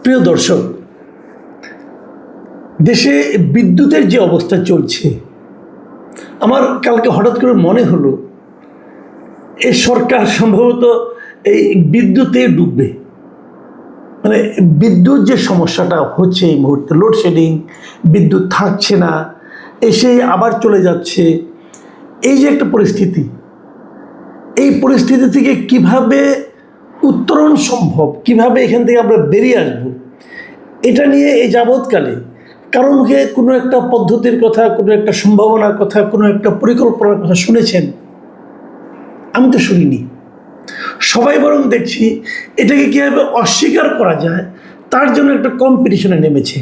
প্রিয় দর্শক, দেশে বিদ্যুতের যে অবস্থা চলছে, আমার কালকে হঠাৎ করে মনে হলো এই সরকার সম্ভবত এই বিদ্যুতে ডুববে। মানে বিদ্যুৎ যে সমস্যাটা হচ্ছে এই মুহূর্তে, লোডশেডিং, বিদ্যুৎ থাকছে না, এসে আবার চলে যাচ্ছে, এই যে একটা পরিস্থিতি, এই পরিস্থিতি থেকে কিভাবে উত্তরণ সম্ভব, কিভাবে এখান থেকে আমরা বেরিয়ে আসব, এটা নিয়ে এই যাবৎকালে কারণ মুখে কোনো একটা পদ্ধতির কথা, কোনো একটা সম্ভাবনার কথা, কোনো একটা পরিকল্পনার কথা শুনেছেন? আমি তো শুনিনি। সবাই বরং দেখছি এটাকে কীভাবে অস্বীকার করা যায় তার জন্য একটা কম্পিটিশনে নেমেছে।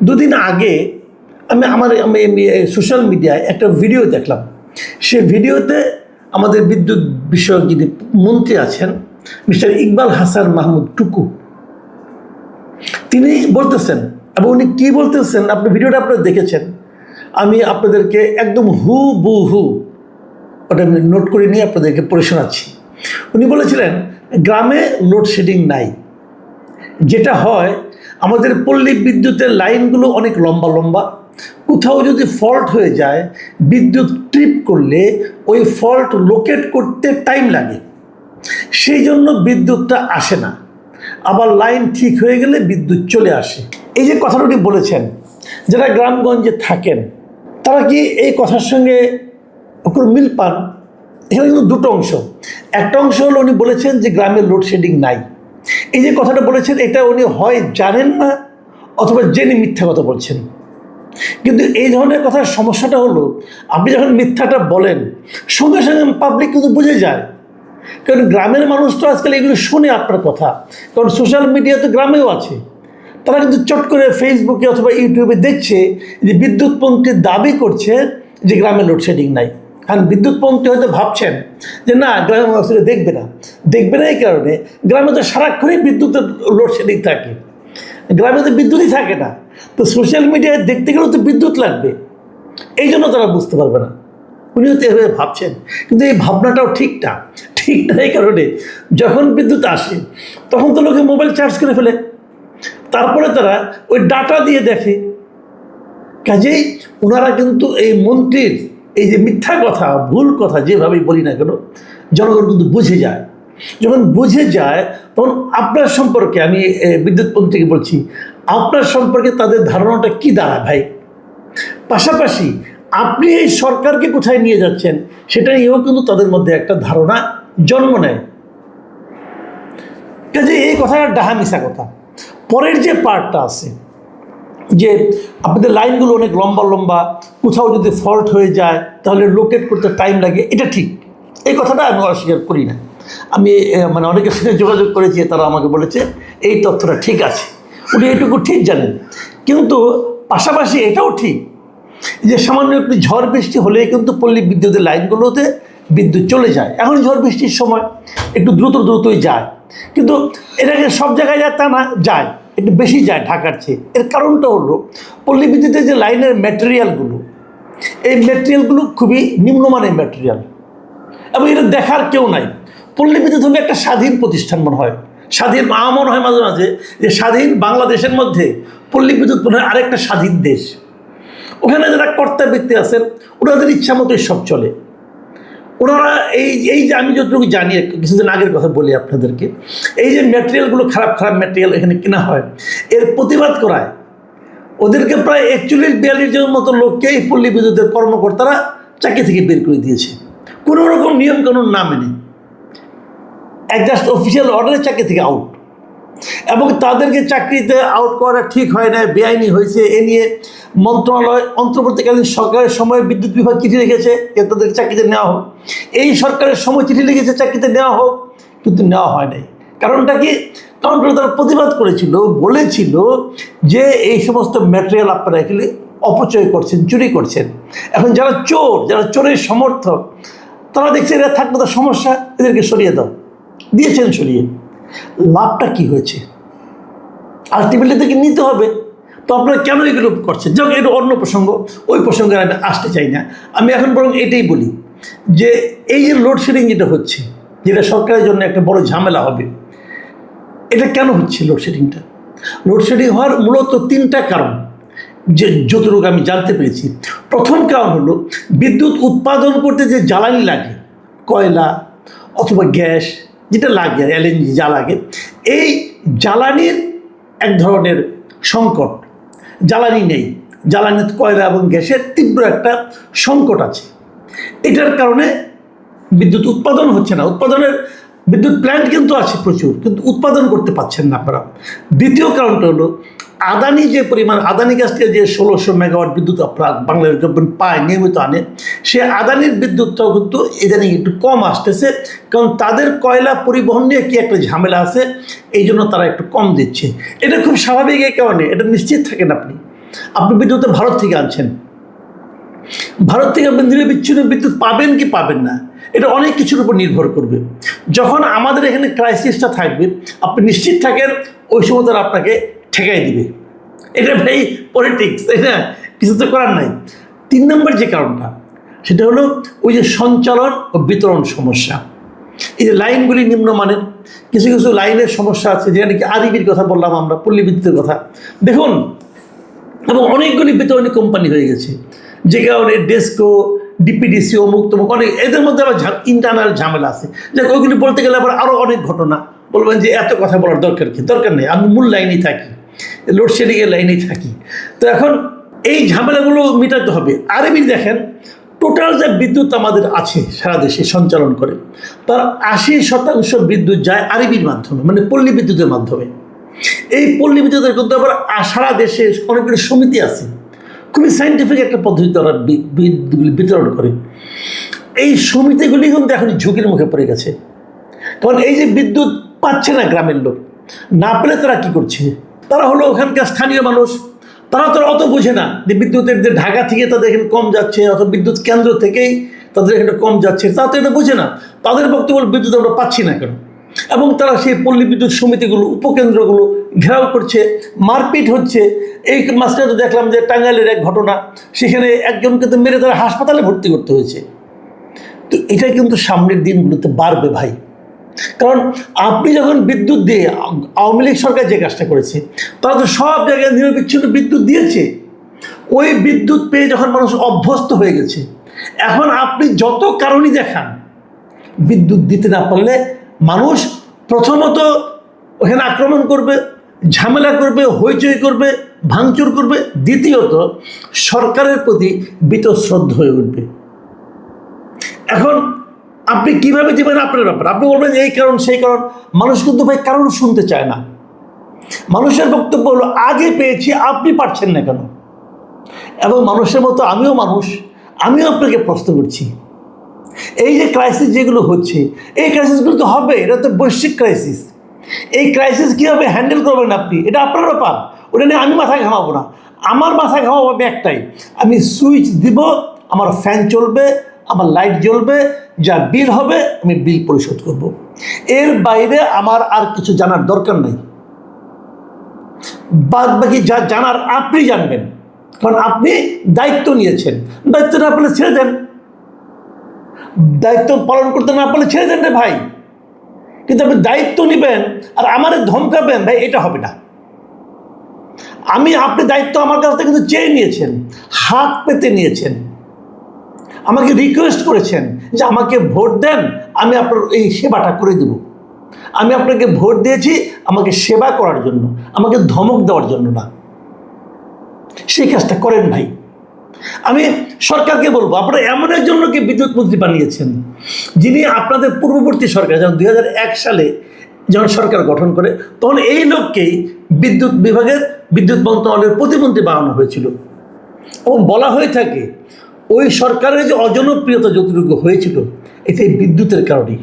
দুদিন আগে আমি সোশ্যাল মিডিয়ায় একটা ভিডিও দেখলাম। সে ভিডিওতে আমাদের বিদ্যুৎ বিষয়ক যিনি মন্ত্রী আছেন, মিস্টার ইকবাল হাসান মাহমুদ টুকু, তিনি বলতেছেন, এবং উনি কী বলতেছেন আপনি ভিডিওটা আপনারা দেখেছেন, আমি আপনাদেরকে একদম হুবহু ওটা আমি নোট করে নিয়ে আপনাদেরকে পড়ে শোনাচ্ছি। উনি বলেছিলেন গ্রামে লোডশেডিং নাই, যেটা হয় আমাদের পল্লী বিদ্যুতের লাইনগুলো অনেক লম্বা লম্বা, কোথাও যদি ফল্ট হয়ে যায়, বিদ্যুৎ ট্রিপ করলে ওই ফল্ট লোকেট করতে টাইম লাগে, সেই জন্য বিদ্যুৎটা আসে না, আবার লাইন ঠিক হয়ে গেলে বিদ্যুৎ চলে আসে। এই যে কথাটা উনি বলেছেন, যারা গ্রামগঞ্জে থাকেন তারা কি এই কথার সঙ্গে কোনো মিল পান? এখানে কিন্তু দুটো অংশ। একটা অংশ হলো উনি বলেছেন যে গ্রামে লোডশেডিং নাই। এই যে কথাটা বলেছেন, এটা উনি হয় জানেন না অথবা জেনে মিথ্যা কথা বলছেন। কিন্তু এই ধরনের কথার সমস্যাটা হলো, আপনি যখন মিথ্যাটা বলেন সঙ্গে সঙ্গে পাবলিক কিন্তু বুঝে যায়। কারণ গ্রামের মানুষ তো আজকাল এগুলো শুনে আপনার কথা, কারণ সোশ্যাল মিডিয়া তো গ্রামেও আছে। তারা কিন্তু চট করে ফেসবুকে অথবা ইউটিউবে দেখছে যে বিদ্যুৎপন্থী দাবি করছে যে গ্রামে লোডশেডিং নাই। কারণ বিদ্যুৎপন্থী হয়তো ভাবছেন যে না, গ্রামের মানুষ দেখবে না এই কারণে গ্রামে তো সারাক্ষণই বিদ্যুতের লোডশেডিং থাকে, গ্রামে তো বিদ্যুৎই থাকে না, তো সোশ্যাল মিডিয়ায় দেখতে গেলেও তো বিদ্যুৎ লাগবে, এই জন্য তারা বুঝতে পারবে না। উনিও তো এভাবে ভাবছেন, কিন্তু এই ভাবনাটাও ঠিক না এই কারণে যখন বিদ্যুৎ আসে তখন তো লোকে মোবাইল চার্জ করে ফেলে, তারপরে তারা ওই ডাটা দিয়ে দেখে। কাজেই ওনারা কিন্তু এই মন্ত্রীর এই যে মিথ্যা কথা, ভুল কথা যেভাবেই বলি না কেন, জনগণ কিন্তু বুঝে যায়। যখন বুঝে যায় তখন আপনার সম্পর্কে, আমি বিদ্যুৎপন্থীকে বলছি, আপনার সম্পর্কে তাদের ধারণাটা কি দাঁড়ায় ভাই? পাশাপাশি আপনি এই সরকারকে কোথায় নিয়ে যাচ্ছেন সেটা নিয়েও কিন্তু তাদের মধ্যে একটা ধারণা জন্ম নেয়। কাজে এই কথাটা ডাহা মিশা কথা। পরের যে পার্টটা আছে, যে আপনাদের লাইনগুলো অনেক লম্বা লম্বা, কোথাও যদি ফল্ট হয়ে যায় তাহলে লোকেট করতে টাইম লাগে, এটা ঠিক, এই কথাটা আমি অস্বীকার করি না। আমি অনেকের সাথে যোগাযোগ করেছি, তারা আমাকে বলেছে এই তথ্যটা ঠিক আছে, উনি এটুকু ঠিক জানেন। কিন্তু পাশাপাশি এটাও ঠিক যে সামান্য একটু ঝড় বৃষ্টি হলেই কিন্তু পল্লী বিদ্যুতের লাইনগুলোতে বিদ্যুৎ চলে যায়। এখন ঝড় বৃষ্টির সময় একটু দ্রুতই যায়, কিন্তু এটাকে সব জায়গায় যায় তা না, যায় একটু বেশি যায় ঢাকার চেয়ে। এর কারণটা হলো পল্লী বিদ্যুতের যে লাইনের ম্যাটেরিয়ালগুলো, এই ম্যাটেরিয়ালগুলো খুবই নিম্নমানের ম্যাটেরিয়াল, এবং এটা দেখার কেউ নাই। পল্লী বিদ্যুৎ হলে একটা স্বাধীন প্রতিষ্ঠান মনে হয়, স্বাধীন মনে হয় মাঝে মাঝে যে স্বাধীন বাংলাদেশের মধ্যে পল্লী বিদ্যুৎ মনে হয় আরেকটা স্বাধীন দেশ। ওখানে যারা কর্তা ব্যক্তি আছেন ওনাদের ইচ্ছা মতোই সব চলে। ওনারা এই যে আমি যতটুকু জানি, কিছুদিন আগের কথা বলি আপনাদেরকে, এই যে ম্যাটেরিয়ালগুলো খারাপ ম্যাটেরিয়াল এখানে কেনা হয়, এর প্রতিবাদ করায় ওদেরকে প্রায় 41-42 জনের মতো লোককে এই পল্লী বিদ্যুতের কর্মকর্তারা চাকরি থেকে বের করে দিয়েছে, কোনো রকম নিয়মকানুন না মেনে, জাস্ট অফিসিয়াল অর্ডারে চাকরি থেকে আউট। এবং তাদেরকে চাকরিতে আউট করা ঠিক হয় না, বেআইনি হয়েছে, এ নিয়ে মন্ত্রণালয় অন্তর্বর্তীকালীন সরকারের সময় বিদ্যুৎ বিভাগ চিঠি লিখেছে যে তাদেরকে চাকরিতে নেওয়া হোক, এই সরকারের সময় চিঠি লিখেছে চাকরিতে নেওয়া হোক, কিন্তু নেওয়া হয় নাই। কারণটা কি? কারণ তারা প্রতিবাদ করেছিল, বলেছিল যে এই সমস্ত ম্যাটেরিয়াল আপনারা এখানে অপচয় করছেন, চুরি করছেন। এখন যারা চোরের সমর্থক, তারা দেখছে এরা থাকবে তো সমস্যা, এদেরকে সরিয়ে দাও, দিয়েছেন সরিয়ে। লাভটা কি হয়েছে? আলটিমেটলি থেকে নিতে হবে, তো আপনারা কেন এগুলো করছেন? যখন এটা অন্য প্রসঙ্গ, ওই প্রসঙ্গে আমি আসতে চাই না। আমি এখন বরং এটাই বলি যে এই যে লোডশেডিং যেটা হচ্ছে, যেটা সরকারের জন্য একটা বড় ঝামেলা হবে, এটা কেন হচ্ছে লোডশেডিংটা? লোডশেডিং হওয়ার মূলত তিনটা কারণ, যে যতটুকু আমি জানতে পেরেছি। প্রথম কারণ হলো বিদ্যুৎ উৎপাদন করতে যে জ্বালানি লাগে, কয়লা অথবা গ্যাস যেটা লাগে, এলএনজি যা লাগে, এই জ্বালানির এক ধরনের সংকট, জ্বালানি নেই, জ্বালানির কয়লা এবং গ্যাসের তীব্র একটা সংকট আছে। এটার কারণে বিদ্যুৎ উৎপাদন হচ্ছে না। উৎপাদনের বিদ্যুৎ প্ল্যান্ট কিন্তু আছে প্রচুর, কিন্তু উৎপাদন করতে পারছেন না আপনারা। দ্বিতীয় কারণটা হলো আদানি যে পরিমাণ, আদানি কাছ থেকে যে 1600 মেগাওয়াট বিদ্যুৎ আপনার বাংলাদেশ গভর্নমেন্ট পায়, নিয়মিত আনে, সে আদানির বিদ্যুৎটাও কিন্তু ইদানিং একটু কম আসতেছে, কারণ তাদের কয়লা পরিবহন নিয়ে কি একটা ঝামেলা আছে, এই জন্য তারা একটু কম দিচ্ছে। এটা খুব স্বাভাবিক এই কারণে, এটা নিশ্চিত থাকেন আপনি বিদ্যুৎ ভারত থেকে আনছেন, ভারত থেকে আপনি নিরবিচ্ছিন্ন বিদ্যুৎ পাবেন কি পাবেন না, এটা অনেক কিছুর উপর নির্ভর করবে। যখন আমাদের এখানে ক্রাইসিসটা থাকবে, আপনি নিশ্চিত থাকেন ওই সময় তারা আপনাকে ঠেকাই দিবে। এটা ভাই পলিটিক্স, তাই না? কিছু তো করার নাই। 3 নম্বর যে কারণটা, সেটা হলো ওই যে সঞ্চালন ও বিতরণ সমস্যা। এই যে লাইনগুলি নিম্নমানের, কিছু কিছু লাইনের সমস্যা আছে, যেখানে কি আরইবির কথা বললাম আমরা, পল্লী বিদ্যুতের কথা দেখুন, এবং অনেকগুলি বিতরণী কোম্পানি হয়ে গেছে, যে কারণে ডেস্কো, ডিপিডিসি, অমুক তমুক, অনেক এদের মধ্যে আবার ইন্টারনাল ঝামেলা আছে। যাক, ওইগুলি বলতে গেলে আবার আরও অনেক ঘটনা, বলবেন যে এত কথা বলার দরকার কি, দরকার নেই, আমি মূল লাইনেই থাকি, লোডশেডিংয়ের লাইনেই থাকি। তো এখন এই ঝামেলাগুলো মেটাতে হবে। আরবি দেখেন, টোটাল যে বিদ্যুৎ আমাদের আছে সারা দেশে সঞ্চালন করে, তার 80% বিদ্যুৎ যায় আরবির মাধ্যমে, মানে পল্লী বিদ্যুতের মাধ্যমে। এই পল্লী বিদ্যুতের কিন্তু আবার সারা দেশে অনেকগুলো সমিতি আছে, খুবই সাইন্টিফিক একটা পদ্ধতি তারা বিদ্যুৎগুলি বিতরণ করে। এই সমিতিগুলি কিন্তু এখন ঝুঁকির মুখে পড়ে গেছে, কারণ এই যে বিদ্যুৎ পাচ্ছে না গ্রামের লোক, না পেলে তারা কী করছে, তারা হলো ওখানকার স্থানীয় মানুষ, তারা তো অত বোঝে না যে বিদ্যুতের যে ঢাকা থেকে তাদের এখানে কম যাচ্ছে, অথবা বিদ্যুৎ কেন্দ্র থেকেই তাদের এখানে কম যাচ্ছে, তারা তো এটা বোঝে না। তাদের বক্তব্য বিদ্যুৎ আমরা পাচ্ছি না কেন, এবং তারা সেই পল্লী বিদ্যুৎ সমিতিগুলো, উপকেন্দ্রগুলো ঘেরাও করছে, মারপিট হচ্ছে। এই মাঝখানে তো দেখলাম যে টাঙ্গাইলের এক ঘটনা, সেখানে একজনকে তো মেরে তারা হাসপাতালে ভর্তি করতে হয়েছে। তো এটা কিন্তু সামনের দিনগুলোতে বাড়বে ভাই, কারণ আপনি যখন বিদ্যুৎ দিয়ে, আওয়ামী লীগ সরকার যে কাজটা করেছে, তারা তো সব জায়গায় নিরবিচ্ছিন্ন বিদ্যুৎ দিয়েছে। ওই বিদ্যুৎ পেয়ে যখন মানুষ অভ্যস্ত হয়ে গেছে, এখন আপনি যত কারণই দেখান, বিদ্যুৎ দিতে না পারলে মানুষ প্রথমত ওখানে আক্রমণ করবে, ঝামেলা করবে, হইচই করবে, ভাঙচুর করবে। দ্বিতীয়ত সরকারের প্রতি বীতশ্রদ্ধ হয়ে উঠবে। এখন আপনি কিভাবে দেবেন আপনার ব্যাপার, আপনি বলবেন এই কারণ সেই কারণ, মানুষ কিন্তু ভাই কারণ শুনতে চায় না। মানুষের বক্তব্য হলো আগে পেয়েছি, আপনি পারছেন না কেন? এবং মানুষের মতো আমিও মানুষ, আমিও আপনাকে প্রশ্ন করছি, এই যে ক্রাইসিস যেগুলো হচ্ছে, এই ক্রাইসিসগুলো তো হবে, এটা তো বৈশ্বিক ক্রাইসিস। এই ক্রাইসিস কীভাবে হ্যান্ডেল করবেন আপনি, এটা আপনার ব্যাপার, ওটা নিয়ে আমি মাথা ঘামাবো না। আমার মাথা ঘামাবো আমি একটাই, আমি সুইচ দিব, আমার ফ্যান চলবে, আমার লাইট জ্বলবে, যা বিল হবে আমি বিল পরিশোধ করব। এর বাইরে আমার আর কিছু জানার দরকার নেই। বাদ বাকি যা জানার আপনি জানবেন, কারণ আপনি দায়িত্ব নিয়েছেন। দায়িত্ব না পারলে ছেড়ে দেন, দায়িত্ব পালন করতে না পারলে ছেড়ে দেন রে ভাই। কিন্তু আপনি দায়িত্ব নেবেন আর আমারে ধমকাবেন, ভাই এটা হবে না। আপনি দায়িত্ব আমার কাছ থেকে কিন্তু চেয়ে নিয়েছেন, হাত পেতে নিয়েছেন, আমাকে রিকোয়েস্ট করেছেন যে আমাকে ভোট দেন, আমি আপনার এই সেবাটা করে দেব। আমি আপনাকে ভোট দিয়েছি আমাকে সেবা করার জন্য, আমাকে ধমক দেওয়ার জন্য না। সেই কাজটা করেন ভাই। আমি সরকারকে বলবো, আপনারা এমন একজন লোককে বিদ্যুৎ মন্ত্রী বানিয়েছেন, যিনি আপনাদের পূর্ববর্তী সরকার, যখন 2001 সালে যখন সরকার গঠন করে, তখন এই লোককেই বিদ্যুৎ বিভাগের, বিদ্যুৎ মন্ত্রণালয়ের প্রতিমন্ত্রী বানানো হয়েছিল। এবং বলা হয়ে থাকে ওই সরকারের যে অজনপ্রিয়তা যতটুকু হয়েছিল, এটাই বিদ্যুতের কারণেই।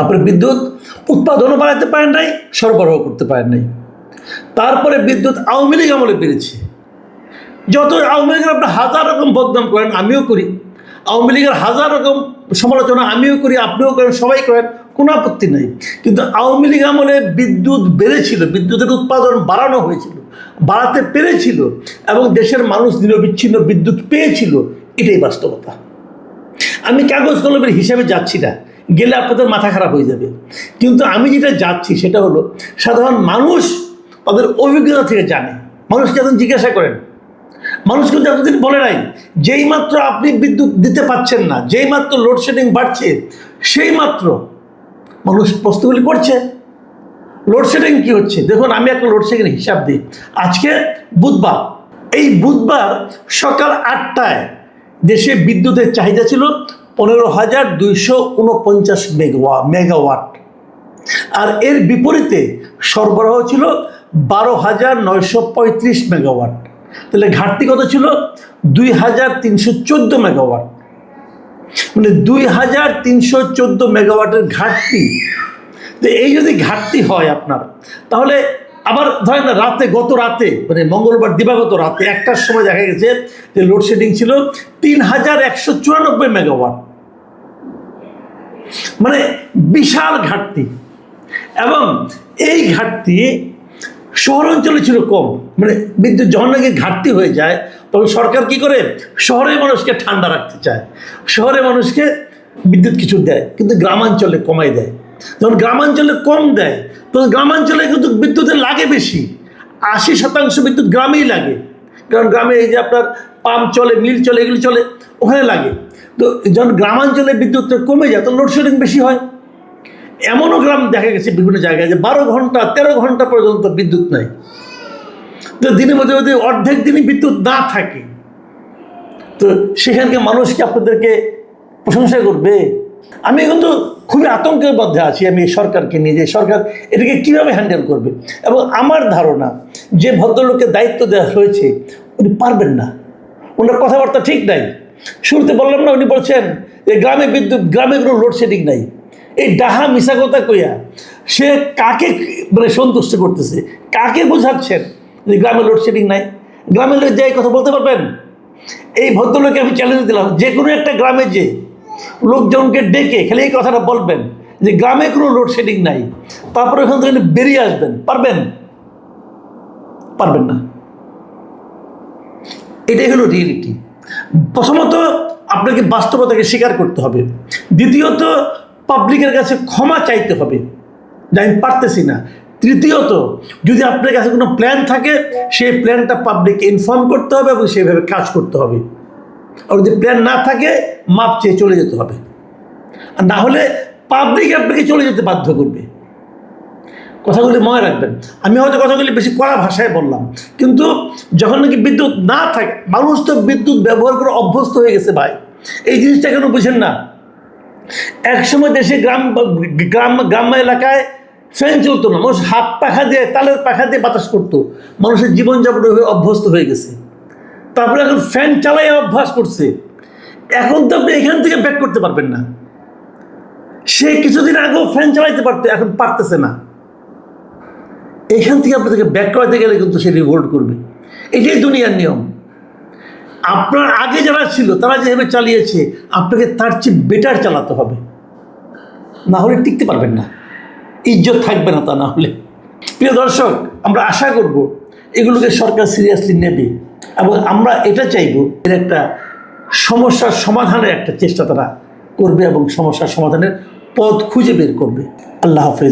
আপনার বিদ্যুৎ উৎপাদনও বাড়াতে পারেন নাই, সরবরাহ করতে পারেন নাই। তারপরে বিদ্যুৎ আওয়ামী লীগ আমলে বেড়েছে। যত আওয়ামী লীগের আপনার হাজার রকম বদনাম করেন, আমিও করি, আওয়ামী লীগের হাজার রকম সমালোচনা আমিও করি, আপনিও করেন, সবাই করেন, কোনো আপত্তি নেই। কিন্তু আওয়ামী লীগ আমলে বিদ্যুৎ বেড়েছিল, বিদ্যুতের উৎপাদন বাড়ানো হয়েছিল, বাড়াতে পেরেছিল, এবং দেশের মানুষ নিরবিচ্ছিন্ন বিদ্যুৎ পেয়েছিল। এটাই বাস্তবতা। আমি কাগজ কলমের হিসাবে যাচ্ছি না, গেলে আপনাদের মাথা খারাপ হয়ে যাবে। কিন্তু আমি যেটা যাচ্ছি সেটা হলো, সাধারণ মানুষ ওদের অভিজ্ঞতা থেকে জানে। মানুষকে এখন জিজ্ঞাসা করেন, মানুষ কিন্তু এতদিন বলে নাই যেই মাত্র আপনি বিদ্যুৎ দিতে পাচ্ছেন না, যেই মাত্র লোডশেডিং বাড়ছে, সেই মাত্র মানুষ প্রশ্নগুলি করছে লোডশেডিং কি হচ্ছে। দেখুন, আমি একটা লোডশেডিং হিসাব দিই। আজকে বুধবার, এই বুধবার সকাল 8টায় দেশে বিদ্যুতের চাহিদা ছিল 15,249 মেগাওয়াট, আর এর বিপরীতে সরবরাহ ছিল 12,935 মেগাওয়াট। তাহলে ঘাটতি কত ছিল? 2,314 মেগাওয়াট। মানে 2,314 মেগাওয়াটের ঘাটতি। তো এই যদি ঘাটতি হয় আপনার, তাহলে আবার ধরেন না, গত রাতে মানে মঙ্গলবার দিবাগত রাতে 1টার সময় দেখা গেছে যে লোডশেডিং ছিল 3,194 মেগাওয়াট। মানে বিশাল ঘাটতি। এবং এই ঘাটতি শহরাঞ্চলে ছিল কম। মানে বিদ্যুৎ যখন নাকি ঘাটতি হয়ে যায়, তখন সরকার কি করে? শহরের মানুষকে ঠান্ডা রাখতে চায়, শহরের মানুষকে বিদ্যুৎ কিছু দেয়, কিন্তু গ্রামাঞ্চলে কমাই দেয়। যখন গ্রামাঞ্চলে কম দেয়, তখন গ্রামাঞ্চলে কিন্তু বিদ্যুতের লাগে বেশি। 80% বিদ্যুৎ গ্রামেই লাগে, কারণ গ্রামে এই যে আপনার পাম্প চলে, মিল চলে, এগুলি চলে, ওখানে লাগে। তো যখন গ্রামাঞ্চলে বিদ্যুৎটা কমে যায়, তখন লোডশেডিং বেশি হয়। এমনও গ্রাম দেখা গেছে বিভিন্ন জায়গায় যে 12 ঘন্টা 13 ঘন্টা পর্যন্ত বিদ্যুৎ নাই। তো দিনের মধ্যে যদি অর্ধেক দিনই বিদ্যুৎ না থাকে, তো সেখানকে মানুষ কি আপনাদেরকে প্রশংসা করবে? আমি কিন্তু খুবই আতঙ্কের মধ্যে আছি আমি এই সরকারকে নিয়ে, যে সরকার এটাকে কীভাবে হ্যান্ডেল করবে। এবং আমার ধারণা যে ভদ্রলোককে দায়িত্ব দেওয়া হয়েছে উনি পারবেন না, ওনার কথাবার্তা ঠিক নাই। শুরুতে বললাম না, উনি বলছেন যে গ্রামে বিদ্যুৎ, গ্রামে কোনো লোডশেডিং নাই। এই ডাহা মিশা কথা কইয়া সে কাকে মানে সন্তুষ্ট করতেছে, কাকে বোঝাচ্ছেন যে গ্রামে লোডশেডিং নাই? গ্রামে লোক যাই কথা বলতে পারবেন? এই ভদ্রলোকে আমি চ্যালেঞ্জ দিলাম, যে কোনো একটা গ্রামে যে লোকজনকে ডেকে খালি এই কথাটা বলবেন যে গ্রামে কোনো লোডশেডিং নাই, তারপরে ওখান থেকে বেরিয়ে আসবেন। পারবেন? পারবেন না। এটাই হলো রিয়েলিটি। প্রথমত আপনাকে বাস্তবতাকে স্বীকার করতে হবে, দ্বিতীয়ত পাবলিকের কাছে ক্ষমা চাইতে হবে যে আমি পারতেছি না, তৃতীয়ত যদি আপনার কাছে কোনো প্ল্যান থাকে সেই প্ল্যানটা পাবলিককে ইনফর্ম করতে হবে এবং সেইভাবে কাজ করতে হবে। আর যদি প্ল্যান না থাকে মাপ চেয়ে চলে যেতে হবে, আর না হলে পাবলিক আপনাকে চলে যেতে বাধ্য করবে। কথাগুলি মনে রাখবেন। আমি হয়তো কথাগুলি বেশি কড়া ভাষায় বললাম, কিন্তু যখন নাকি বিদ্যুৎ না থাকে, মানুষ তো বিদ্যুৎ ব্যবহার করে অভ্যস্ত হয়ে গেছে ভাই। এই জিনিসটা কেন বুঝেন না? একসময় দেশে গ্রাম্য এলাকায় ফ্যান চলতো না, মানুষ হাত পাখা দিয়ে, তালের পাখা দিয়ে বাতাস করতো, মানুষের জীবনযাপন অভ্যস্ত হয়ে গেছে। তারপরে এখন ফ্যান চালাই অভ্যাস করছে। এখন তো আপনি এখান থেকে ব্যাক করতে পারবেন না। সে কিছুদিন আগেও ফ্যান চালাইতে পারতো, এখন পারতেছে না। এইখান থেকে আপনাদেরকে ব্যাক করাতে গেলে কিন্তু সে রিভোল্ট করবে। এটাই দুনিয়ার নিয়ম। আপনার আগে যারা ছিল তারা যেভাবে চালিয়েছে, আপনাকে তার চেয়ে বেটার চালাতে হবে, না হলে টিকতে পারবেন না, ইজ্জত থাকবে না তা না হলে। প্রিয় দর্শক, আমরা আশা করব এগুলোকে সরকার সিরিয়াসলি নেবে এবং আমরা এটা চাইব এর একটা সমস্যার সমাধানের একটা চেষ্টা তারা করবে এবং সমস্যার সমাধানের পথ খুঁজে বের করবে। আল্লাহ হাফেজ।